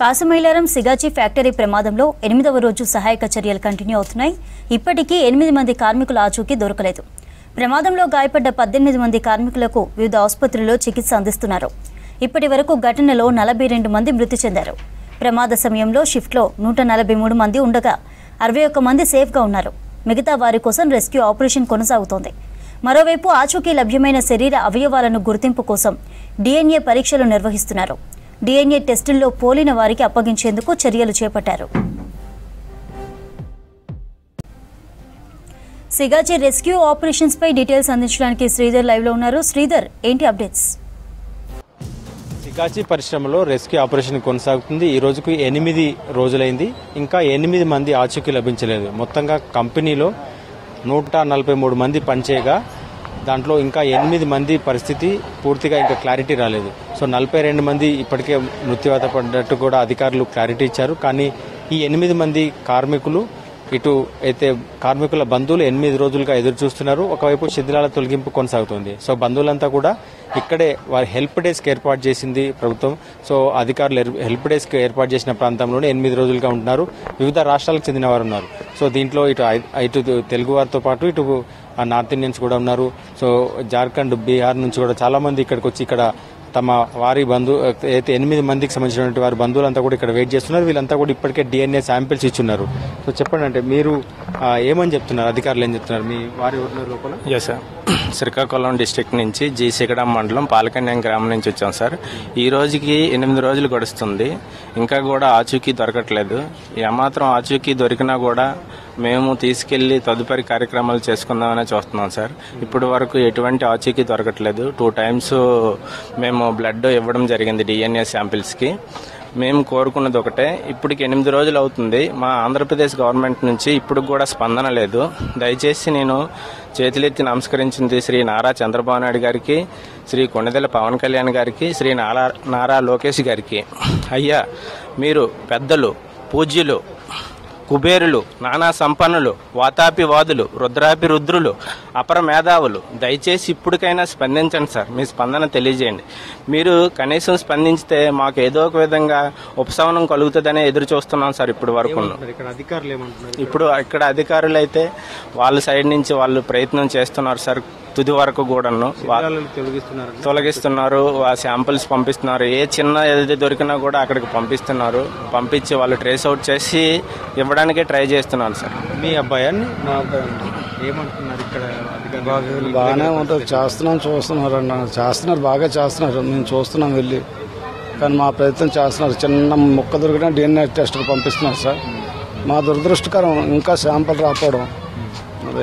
Pashamylaram Sigachi factory ప్రమాదంలో 8వ రోజు సహాయక చర్యలు కంటిన్యూ అవుతున్నాయి. ఇప్పటికీ 8 మంది కార్మికుల ఆచూకీ దొరకలేదు. ప్రమాదంలో గాయపడ్డ 18 మంది కార్మికులకు వివిధ ఆసుపత్రుల్లో చికిత్స అందిస్తున్నారు. ఇప్పటి వరకు ఘటనలో 42 మంది మృతి చెందారు. ప్రమాద సమయంలో షిఫ్ట్లో 143 మంది ఉండగా 61 మంది సేఫ్గా ఉన్నారు. మిగతా వారి కోసం రెస్క్యూ ఆపరేషన్ కొనసాగుతోంది. మరోవైపు ఆచూకీ లభ్యమైన శరీర అవయవాలను గుర్తింపు కోసం DNA పరీక్షలు నిర్వహిస్తున్నారు. DNA టెస్టుల్లో పోలిన వారికి అప్పగించేందుకు చర్యలు చేపట్టారు. సిగాచి రెస్క్యూ ఆపరేషన్స్ పై డీటెయిల్స్ అందించడానికి శ్రీధర్ లైవ్ లో ఉన్నారు. శ్రీధర్, ఏంటి అప్డేట్స్? సిగాచి పరిశ్రమలో రెస్క్యూ ఆపరేషన్ కొనసాగుతుంది. ఈ రోజుకు 8 రోజులైంది. ఇంకా 8 మంది ఆచూకీ లభించలేదు. మొత్తంగా కంపెనీలో 143 మంది పనిచేయగా దాంట్లో ఇంకా 8 మంది పరిస్థితి పూర్తిగా ఇంకా క్లారిటీ రాలేదు. సో 42 మంది ఇప్పటికే మృత్యువాత పడ్డట్టు కూడా అధికారులు క్లారిటీ ఇచ్చారు. కానీ ఈ 8 మంది కార్మికులు ఇటు అయితే కార్మికుల బంధువులు 8 రోజులుగా ఎదురు చూస్తున్నారు. ఒకవైపు శిథిలాల తొలగింపు కొనసాగుతుంది. సో బంధువులంతా కూడా ఇక్కడే వారి హెల్ప్ డెస్క్ ఏర్పాటు చేసింది ప్రభుత్వం. సో అధికారులు హెల్ప్ డెస్క్ ఏర్పాటు చేసిన ప్రాంతంలోనే 8 రోజులుగా ఉంటున్నారు. వివిధ రాష్ట్రాలకు చెందిన వారు ఉన్నారు. సో దీంట్లో ఇటు తెలుగు వారితో పాటు ఇటు నార్త్ ఇండియన్స్ కూడా ఉన్నారు. సో జార్ఖండ్, బీహార్ నుంచి కూడా చాలా మంది ఇక్కడికి వచ్చి ఇక్కడ తమ వారి అయితే 8 మందికి సంబంధించినటువంటి వారి బంధువులంతా కూడా ఇక్కడ వెయిట్ చేస్తున్నారు. వీళ్ళంతా కూడా ఇప్పటికే DNA శాంపిల్స్ ఇచ్చున్నారు. సో చెప్పండి, అంటే మీరు ఏమని చెప్తున్నారు, అధికారులు ఏం చెప్తున్నారు? మీ వారి లోపల? ఎస్ సార్, శ్రీకాకుళం డిస్ట్రిక్ట్ నుంచి జీసిగడం మండలం పాలకన్యం గ్రామం నుంచి వచ్చాం సార్. ఈ రోజుకి 8 రోజులు గడుస్తుంది. ఇంకా కూడా ఆచూకీ దొరకట్లేదు. ఏమాత్రం ఆచూకీ దొరికినా కూడా మేము తీసుకెళ్లి తదుపరి కార్యక్రమాలు చేసుకుందామనే చూస్తున్నాం సార్. ఇప్పటి వరకు ఎటువంటి ఆచూకీ దొరకట్లేదు. 2 టైమ్స్ మేము బ్లడ్ ఇవ్వడం జరిగింది DNA శాంపిల్స్కి. మేము కోరుకున్నది ఒకటే, ఇప్పటికి 8 రోజులు అవుతుంది. మా ఆంధ్రప్రదేశ్ గవర్నమెంట్ నుంచి ఇప్పుడు కూడా స్పందన లేదు. దయచేసి నేను చేతులెత్తి నమస్కరించింది శ్రీ నారా చంద్రబాబు నాయుడు గారికి, శ్రీ కొణిదెల పవన్ కళ్యాణ్ గారికి, శ్రీ నారా లోకేష్ గారికి. అయ్యా, మీరు పెద్దలు, పూజ్యులు, కుబేరులు, నానా సంపన్నులు, వాతాపి వాదులు, రుద్రాపి రుద్రులు, అపర మేధావులు, దయచేసి ఇప్పటికైనా స్పందించండి సార్. మీ స్పందన తెలియజేయండి. మీరు కనీసం స్పందించితే మాకు ఏదో ఒక విధంగా ఉపశమనం కలుగుతుందనే ఎదురు చూస్తున్నాం సార్ ఇప్పుడు వరకు. ఇప్పుడు ఇక్కడ అధికారులు అయితే వాళ్ళ సైడ్ నుంచి వాళ్ళు ప్రయత్నం చేస్తున్నారు సార్. తుది వరకు కూడాను తొలగిస్తున్నారు, ఆ శాంపిల్స్ పంపిస్తున్నారు. ఏ చిన్న ఏది దొరికినా కూడా అక్కడికి పంపిస్తున్నారు. పంపించి వాళ్ళు ట్రేస్ అవుట్ చేసి ఇవ్వడానికే ట్రై చేస్తున్నారు సార్. మీ అబ్బాయిని మా అబ్బాయి ఏమంటున్నారు? ఇక్కడ బాగానే ఉంటుంది, చేస్తున్నారు, బాగా చేస్తున్నారు. మేము చూస్తున్నాం వెళ్ళి, కానీ మా ప్రయత్నం చేస్తున్నారు. చిన్న ముక్క దొరికినా DNA టెస్ట్కి పంపిస్తున్నారు సార్. మా దురదృష్టకరం ఇంకా శాంపుల్ రాకపోవడం,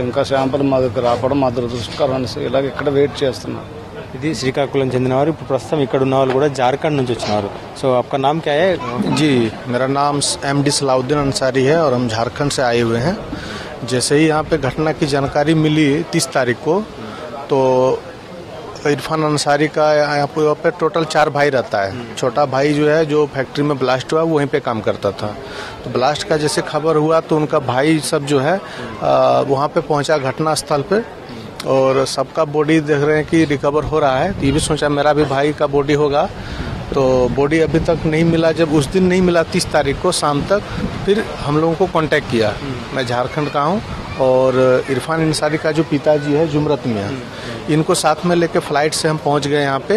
ఇంకా శాంపుల్ మా దగ్గర రావడం మా దురదృష్టకరం. ఇలాగ ఇక్కడ వెయిట్ చేస్తున్నారు. ఇది శ్రీకాకుళం చెందినవారు. ఇప్పుడు ప్రస్తుతం ఇక్కడ ఉన్న వాళ్ళు కూడా జార్ఖండ్ నుంచి వచ్చినారు. సో आपका नाम क्या है? जी, मेरा नाम MD सलाउद्दीन अंसारी है और हम झारखंड से आए हुए हैं. जैसे ही यहाँ पे घटना की जानकारी मिली 30 तारीख को, तो इरफान अंसारी का यहाँ पे टोटल 4 भाई रहता है. छोटा भाई जो है, जो फैक्ट्री में ब्लास्ट हुआ, वहीं पे काम करता था. तो ब्लास्ट का जैसे खबर हुआ तो उनका भाई सब जो है वहाँ पे पहुँचा घटना स्थल पे, और सबका बॉडी देख रहे हैं कि रिकवर हो रहा है. तो ये भी सोचा मेरा भी भाई का बॉडी होगा. तो बॉडी अभी तक नहीं मिला. जब उस दिन नहीं मिला 30 तारीख को शाम तक, फिर हम लोगों को कांटेक्ट किया. मैं झारखंड का हूँ और इरफान अंसारी का जो पिताजी है जुमरत मियां, इनको साथ में लेके फ्लाइट से हम पहुँच गए यहाँ पे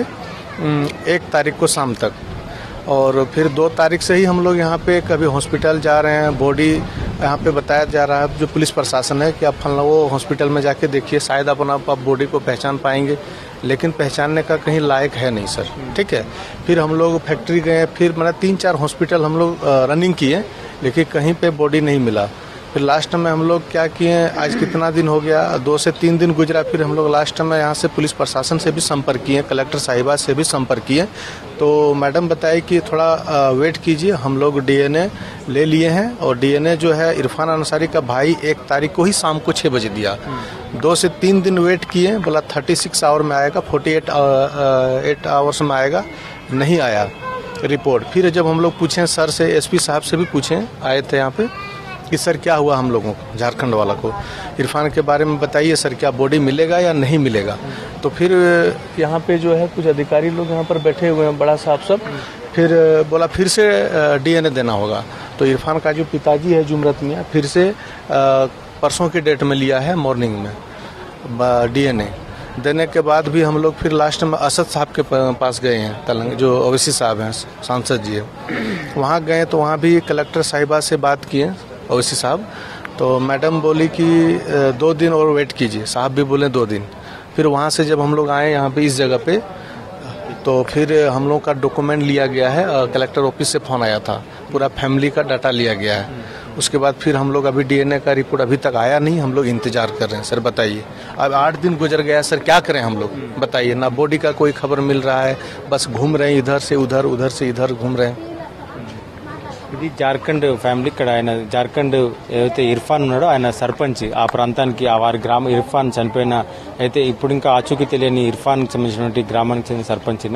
1 तारीख को शाम तक. और फिर 2 तारीख से ही हम लोग यहाँ पे कभी हॉस्पिटल जा रहे हैं. बॉडी यहाँ पे बताया जा रहा है जो पुलिस प्रशासन है कि आप फलना वो हॉस्पिटल में जाके देखिए, शायद आप बॉडी को पहचान पाएंगे. लेकिन पहचानने का कहीं लायक है नहीं सर. ठीक है. फिर हम लोग फैक्ट्री गए, फिर मतलब 3-4 हॉस्पिटल हम लोग रनिंग किए, लेकिन कहीं पे बॉडी नहीं मिला. फिर लास्ट में हम लोग क्या किए, आज कितना दिन हो गया, 2 से 3 दिन गुजरा. फिर हम लोग लास्ट में यहाँ से पुलिस प्रशासन से भी संपर्क किए, कलेक्टर साहिबा से भी संपर्क किए. तो मैडम बताए कि थोड़ा वेट कीजिए. हम लोग DNA ले लिए हैं, और DNA जो है इरफान अंसारी का भाई 1 तारीख को ही शाम को 6 बजे दिया. 2 से 3 दिन वेट किए, बोला 36 आवर में आएगा, 48 आवर्स में आएगा. नहीं आया रिपोर्ट. फिर जब हम लोग पूछे सर से, SP साहब से भी पूछे, आए थे यहाँ पे, कि सर क्या हुआ हम लोगों को, झारखंड वाला को, इरफान के बारे में बताइए सर, क्या बॉडी मिलेगा या नहीं मिलेगा। तो फिर यहाँ पे जो है कुछ अधिकारी लोग यहाँ पर बैठे हुए हैं, बड़ा साहब सब, फिर बोला फिर से DNA देना होगा। तो इरफान का जो पिताजी है जुमरत मियाँ फिर से परसों की डेट में लिया है मॉर्निंग में DNA देने के बाद भी हम लोग फिर लास्ट में असद साहब के पास गए हैं, तलंग जो ओवैसी साहब हैं सांसद जी है, वहाँ गए तो वहाँ भी कलेक्टर साहिबा से बात किए ओवैसी साहब। तो मैडम बोली कि 2 दिन और वेट कीजिए, साहब भी बोले 2 दिन। फिर वहाँ से जब हम लोग आए यहाँ पे इस जगह पे तो फिर हम लोग का डॉक्यूमेंट लिया गया है, कलेक्टर ऑफिस से फ़ोन आया था, पूरा फैमिली का डाटा लिया गया है। उसके बाद फिर हम लोग अभी DNA का रिपोर्ट अभी तक आया नहीं, हम लोग इंतजार कर रहे हैं। सर बताइए, अब 8 दिन गुजर गया सर, क्या करें हम लोग बताइए। ना बॉडी का कोई खबर मिल रहा है, बस घूम रहे हैं इधर से उधर, उधर से इधर घूम रहे हैं। ఇది జార్ఖండ్ ఫ్యామిలీ. ఇక్కడ ఆయన జార్ఖండ్ ఏదైతే ఇర్ఫాన్ ఉన్నాడో ఆయన సర్పంచ్ ఆ ప్రాంతానికి, ఆ వారి గ్రామ ఇర్ఫాన్ చనిపోయిన అయితే ఇప్పుడు ఇంకా ఆచూకీ తెలియని ఇర్ఫాన్కి సంబంధించినటువంటి గ్రామానికి చెందిన సర్పంచ్.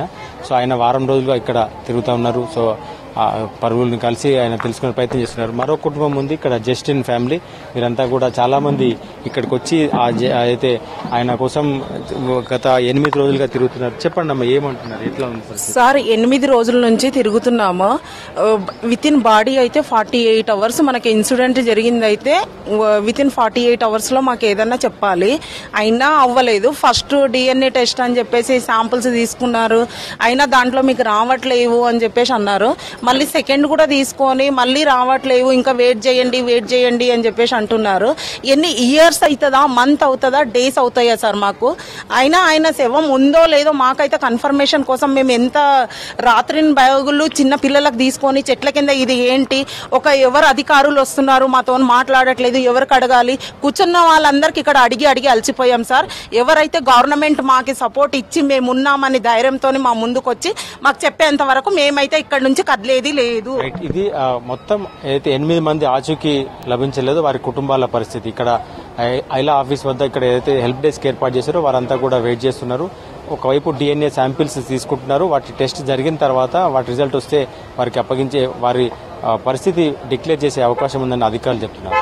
సో ఆయన వారం రోజులుగా ఇక్కడ తిరుగుతూ ఉన్నారు. సో పరువులను కలిసి ఆయన తెలుసుకునే ప్రయత్నం చేస్తున్నారు. మరో కుటుంబం ఉంది ఇక్కడ, జస్టిన్ ఫ్యామిలీ. వీరంతా కూడా చాలా మంది ఇక్కడికి వచ్చి అయితే ఆయన కోసం గత 8 రోజులుగా తిరుగుతున్నారు. చెప్పండి అమ్మా, ఏమంటున్నారు, ఎట్లా ఉంది సార్? 8 రోజుల నుంచి తిరుగుతున్నాము. విత్ ఇన్ బాడీ అయితే 48 అవర్స్ మనకి ఇన్సిడెంట్ జరిగింది. అయితే విత్ ఇన్ 48 అవర్స్ లో మాకు ఏదన్నా చెప్పాలి, అయినా అవ్వలేదు. ఫస్ట్ DNA టెస్ట్ అని చెప్పేసి శాంపుల్స్ తీసుకున్నారు, అయినా దాంట్లో మీకు రావట్లేవు అని చెప్పేసి అన్నారు. మళ్ళీ సెకండ్ కూడా తీసుకొని మళ్ళీ రావట్లేవు, ఇంకా వెయిట్ చేయండి అని చెప్పేసి అంటున్నారు. ఎన్ని ఇయర్స్ అవుతుందా, మంత్ అవుతుందా, డేస్ అవుతాయా సార్ మాకు? అయినా ఆయన శవం ఉందో లేదో మాకైతే కన్ఫర్మేషన్ కోసం మేము ఎంత రాత్రిని బ్యాగులు చిన్న పిల్లలకు తీసుకొని చెట్ల కింద, ఇది ఏంటి, ఎవరు అధికారులు వస్తున్నారు మాతో మాట్లాడట్లేదు, ఎవరికి అడగాలి, కూర్చున్న వాళ్ళందరికి ఇక్కడ అడిగి అలసిపోయాం సార్. ఎవరైతే గవర్నమెంట్ మాకి సపోర్ట్ ఇచ్చి మేము ఉన్నామని ధైర్యంతో మా ముందుకు వచ్చి మాకు చెప్పేంత వరకు మేమైతే ఇక్కడ నుంచి కదిలేది లేదు. ఇది మొత్తం అయితే 8 మంది ఆచూకీ లభించలేదు, వారి కుటుంబాల పరిస్థితి. ఇక్కడ ఐలా ఆఫీస్ వద్ద ఇక్కడ ఏదైతే హెల్ప్ డెస్క్ ఏర్పాటు చేశారో వారంతా కూడా వెయిట్ చేస్తున్నారు. ఒకవైపు DNA శాంపిల్స్ తీసుకుంటున్నారు, వాటి టెస్ట్ జరిగిన తర్వాత వాటి రిజల్ట్ వస్తే వారికి అప్పగించే, వారి పరిస్థితి డిక్లేర్ చేసే అవకాశం ఉందని అధికారులు చెప్తున్నారు.